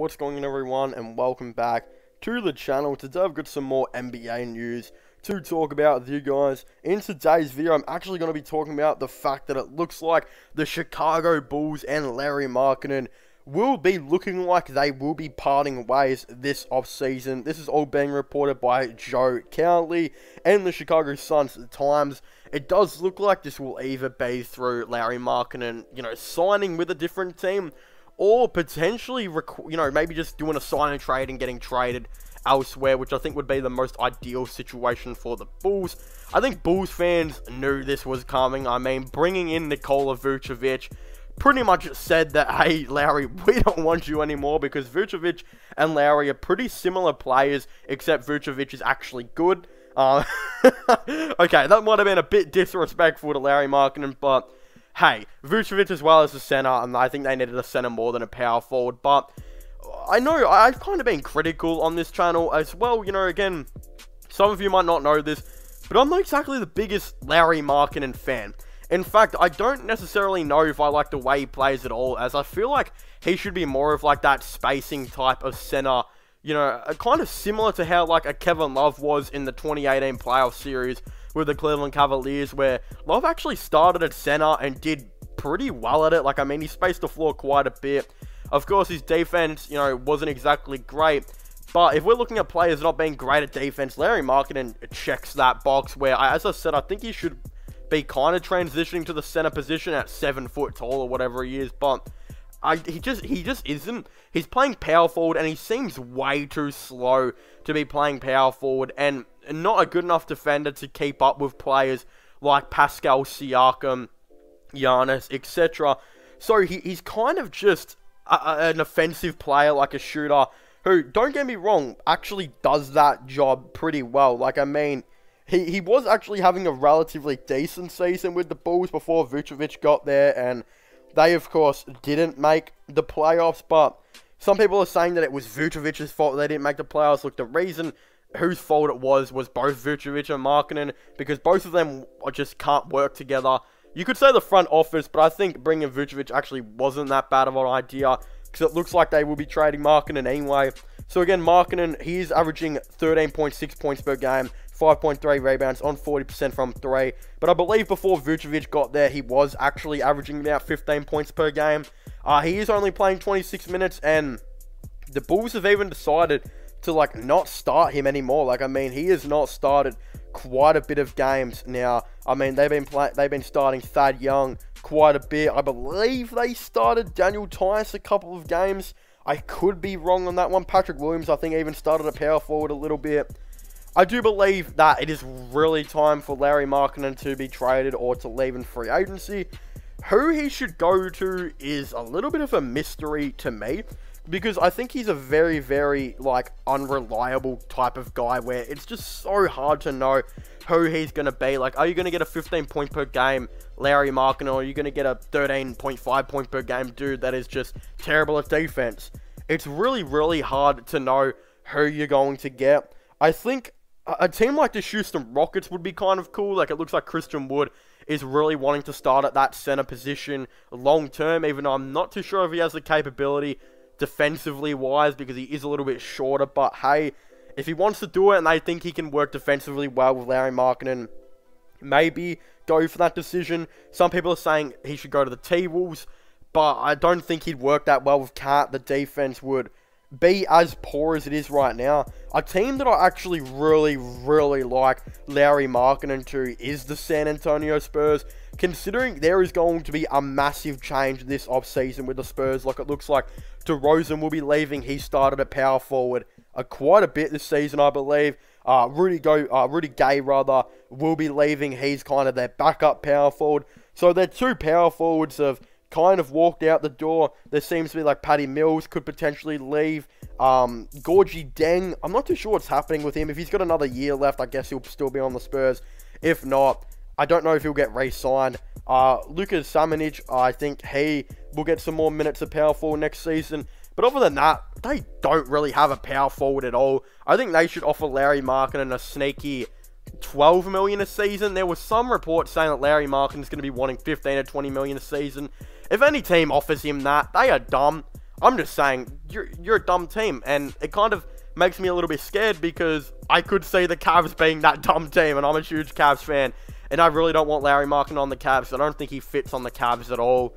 What's going on, everyone, and welcome back to the channel. Today I've got some more NBA news to talk about with you guys. In today's video, I'm actually going to be talking about the fact that it looks like the Chicago Bulls and Lauri Markkanen will be looking like they will be parting ways this offseason. This is all being reported by Joe Cowley and the Chicago Sun-Times. It does look like this will either be through Lauri Markkanen, signing with a different team, or potentially, maybe just doing a sign and trade and getting traded elsewhere, which I think would be the most ideal situation for the Bulls. I think Bulls fans knew this was coming. I mean, bringing in Nikola Vucevic pretty much said that, hey, Lauri, we don't want you anymore, because Vucevic and Lauri are pretty similar players, except Vucevic is actually good. Okay, that might have been a bit disrespectful to Lauri Markkanen, but hey, Vucevic as well as a center, and I think they needed a center more than a power forward. But I know I've kind of been critical on this channel as well. Again, some of you might not know this, but I'm not exactly the biggest Lauri Markkanen fan. In fact, I don't necessarily know if I like the way he plays at all, as I feel like he should be more of like that spacing type of center. Kind of similar to how like a Kevin Love was in the 2018 playoff series with the Cleveland Cavaliers, where Love actually started at center and did pretty well at it. Like, I mean, he spaced the floor quite a bit. Of course, his defense, wasn't exactly great. But if we're looking at players not being great at defense, Lauri Markkanen checks that box where, as I said, I think he should be kind of transitioning to the center position at 7 foot tall or whatever he is. But he just isn't. He's playing power forward, and he seems way too slow to be playing power forward, and not a good enough defender to keep up with players like Pascal Siakam, Giannis, etc. So he's kind of just an offensive player, like a shooter, who, don't get me wrong, actually does that job pretty well. Like, I mean, he was actually having a relatively decent season with the Bulls before Vucevic got there, and they, of course, didn't make the playoffs. But some people are saying that it was Vucevic's fault they didn't make the playoffs. Look, the reason whose fault it was both Vucevic and Markkanen, because both of them just can't work together. You could say the front office, but I think bringing Vucevic actually wasn't that bad of an idea, because it looks like they will be trading Markkanen anyway. So again, Markkanen, he is averaging 13.6 points per game, 5.3 rebounds on 40% from 3. But I believe before Vucevic got there, he was actually averaging about 15 points per game. He is only playing 26 minutes, and the Bulls have even decided to, like, not start him anymore. Like, I mean, he has not started quite a bit of games now. I mean, they've been starting Thad Young quite a bit. I believe they started Daniel Tice a couple of games. I could be wrong on that one. Patrick Williams, I think, even started a power forward a little bit. I do believe that it is really time for Lauri Markkanen to be traded or to leave in free agency. Who he should go to is a little bit of a mystery to me, because I think he's a very, very, like, unreliable type of guy where it's just so hard to know who he's going to be. Like, are you going to get a 15 point per game Lauri Markkanen, or are you going to get a 13.5 point per game dude that is just terrible at defense? It's really, really hard to know who you're going to get. I think a team like the Houston Rockets would be kind of cool. Like, it looks like Christian Wood is really wanting to start at that center position long term, even though I'm not too sure if he has the capability defensively wise, because he is a little bit shorter. But hey, if he wants to do it and they think he can work defensively well with Lauri Markkanen, maybe go for that decision. Some people are saying he should go to the T-Wolves, but I don't think he'd work that well with Cat. The defense would be as poor as it is right now. A team that I actually really, really like Lauri Markkanen to is the San Antonio Spurs, considering there is going to be a massive change this offseason with the Spurs. Like, it looks like DeRozan will be leaving. He started at power forward quite a bit this season, I believe. Rudy Gay will be leaving. He's kind of their backup power forward. So their two power forwards have kind of walked out the door. There seems to be, like, Patty Mills could potentially leave. Gorgie Deng, I'm not too sure what's happening with him. If he's got another year left, I guess he'll still be on the Spurs. If not, I don't know if he'll get re-signed. Luka Samanic, I think he will get some more minutes of power forward next season. But other than that, they don't really have a power forward at all. I think they should offer Lauri Markkanen a sneaky $12 million a season. There was some reports saying that Lauri Markkanen is going to be wanting $15 to $20 million a season. If any team offers him that, they are dumb. I'm just saying, you're a dumb team, and it kind of makes me a little bit scared because I could see the Cavs being that dumb team, and I'm a huge Cavs fan, and I really don't want Lauri Markkanen on the Cavs. I don't think he fits on the Cavs at all.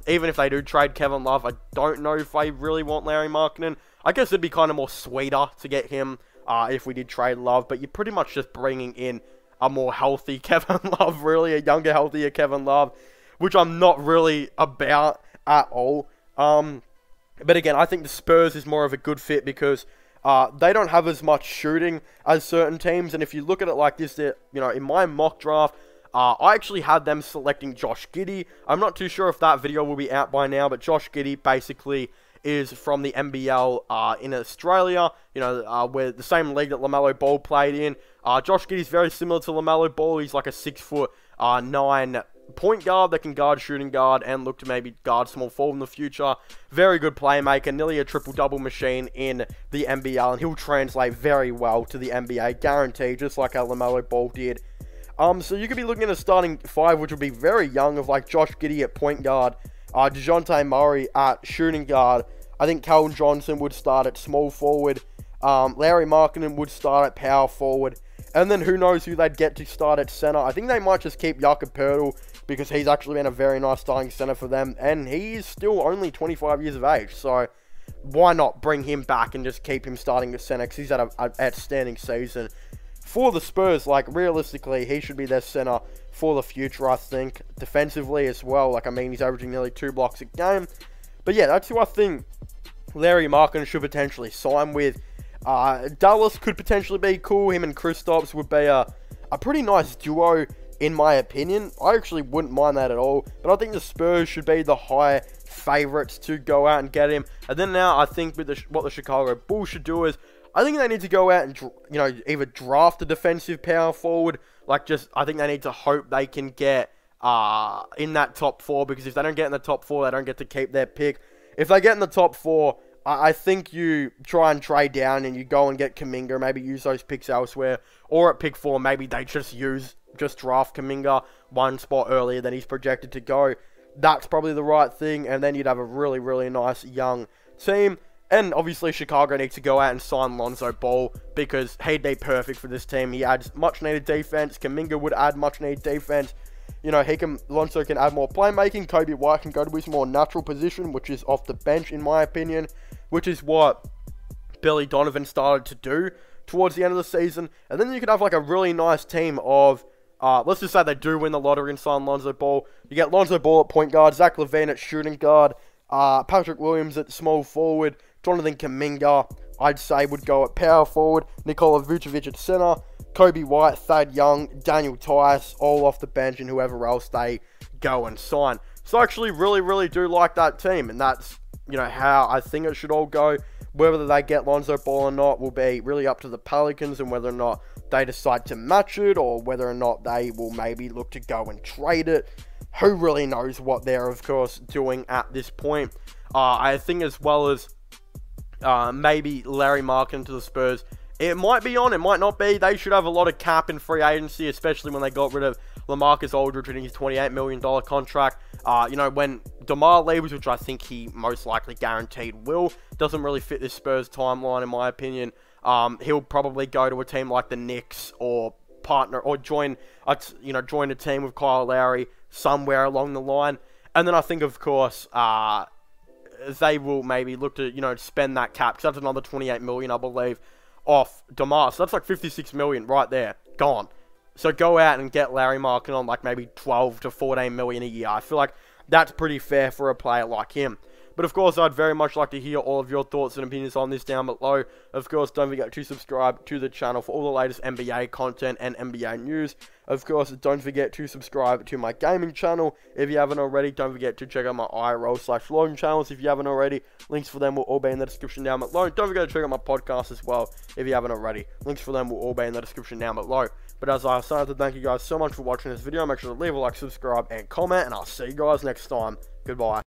Even if they do trade Kevin Love, I don't know if I really want Lauri Markkanen. I guess it'd be kind of more sweeter to get him if we did trade Love, but you're pretty much just bringing in a more healthy Kevin Love, really, a younger, healthier Kevin Love, which I'm not really about at all. But again, I think the Spurs is more of a good fit because they don't have as much shooting as certain teams, and if you look at it like this, in my mock draft, I actually had them selecting Josh Giddey. I'm not too sure if that video will be out by now, but Josh Giddey basically is from the NBL in Australia, where the same league that LaMelo Ball played in. Josh Giddey is very similar to LaMelo Ball. He's like a 6'9" point guard that can guard shooting guard and look to maybe guard small forward in the future. Very good playmaker, nearly a triple-double machine in the NBL, and he'll translate very well to the NBA, guaranteed, just like how LaMelo Ball did. So you could be looking at a starting five, which would be very young, of like Josh Giddey at point guard, DeJounte Murray at shooting guard. I think Keldon Johnson would start at small forward. Lauri Markkanen would start at power forward. And then who knows who they'd get to start at center. I think they might just keep Jakob Poeltl because he's actually been a very nice starting center for them. And he is still only 25 years of age. So why not bring him back and just keep him starting at center because he's had an outstanding season. For the Spurs, like, realistically, he should be their center for the future, I think. Defensively as well. Like, I mean, he's averaging nearly 2 blocks a game. But yeah, that's who I think Lauri Markkanen should potentially sign with. Dallas could potentially be cool. Him and Kristaps would be a pretty nice duo, in my opinion. I actually wouldn't mind that at all. But I think the Spurs should be the high favorites to go out and get him. And then now, I think with what the Chicago Bulls should do is, I think they need to go out and, either draft a defensive power forward. I think they need to hope they can get in that top 4. Because if they don't get in the top 4, they don't get to keep their pick. If they get in the top 4, I think you try and trade down and you go and get Kuminga. Maybe use those picks elsewhere. Or at pick 4, maybe they just draft Kuminga one spot earlier than he's projected to go. That's probably the right thing. And then you'd have a really, really nice young team. And obviously Chicago needs to go out and sign Lonzo Ball because he'd be perfect for this team. He adds much needed defense. Kuminga would add much needed defense. Lonzo can add more playmaking. Kobe White can go to his more natural position, which is off the bench in my opinion, which is what Billy Donovan started to do towards the end of the season. And then you could have like a really nice team of, let's just say they do win the lottery and sign Lonzo Ball. You get Lonzo Ball at point guard, Zach LaVine at shooting guard, Patrick Williams at small forward, Jonathan Kuminga, I'd say, would go at power forward. Nikola Vucevic at center. Kobe White, Thad Young, Daniel Tice, all off the bench, and whoever else they go and sign. So I actually really, really do like that team, and that's, how I think it should all go. Whether they get Lonzo Ball or not will be really up to the Pelicans, and whether or not they decide to match it, or whether or not they will maybe look to go and trade it. Who really knows what they're, of course, doing at this point. I think as well as maybe Lauri Markkanen to the Spurs. It might be on, it might not be. They should have a lot of cap in free agency, especially when they got rid of LaMarcus Aldridge in his $28 million contract. When DeMar leaves, which I think he most likely guaranteed will, doesn't really fit this Spurs timeline in my opinion. He'll probably go to a team like the Knicks or partner or join a team with Kyle Lowry somewhere along the line. And then I think, of course, they will maybe look to, spend that cap, because that's another $28 million, I believe, off DeMar. So that's like $56 million right there, gone. So go out and get Lauri Markkanen on like maybe $12 to $14 million a year. I feel like that's pretty fair for a player like him. But of course, I'd very much like to hear all of your thoughts and opinions on this down below. Of course, don't forget to subscribe to the channel for all the latest NBA content and NBA news. Of course, don't forget to subscribe to my gaming channel. If you haven't already, don't forget to check out my IRL/Logan channels if you haven't already. Links for them will all be in the description down below. Don't forget to check out my podcast as well if you haven't already. Links for them will all be in the description down below. But as I started, thank you guys so much for watching this video. Make sure to leave a like, subscribe, and comment, and I'll see you guys next time. Goodbye.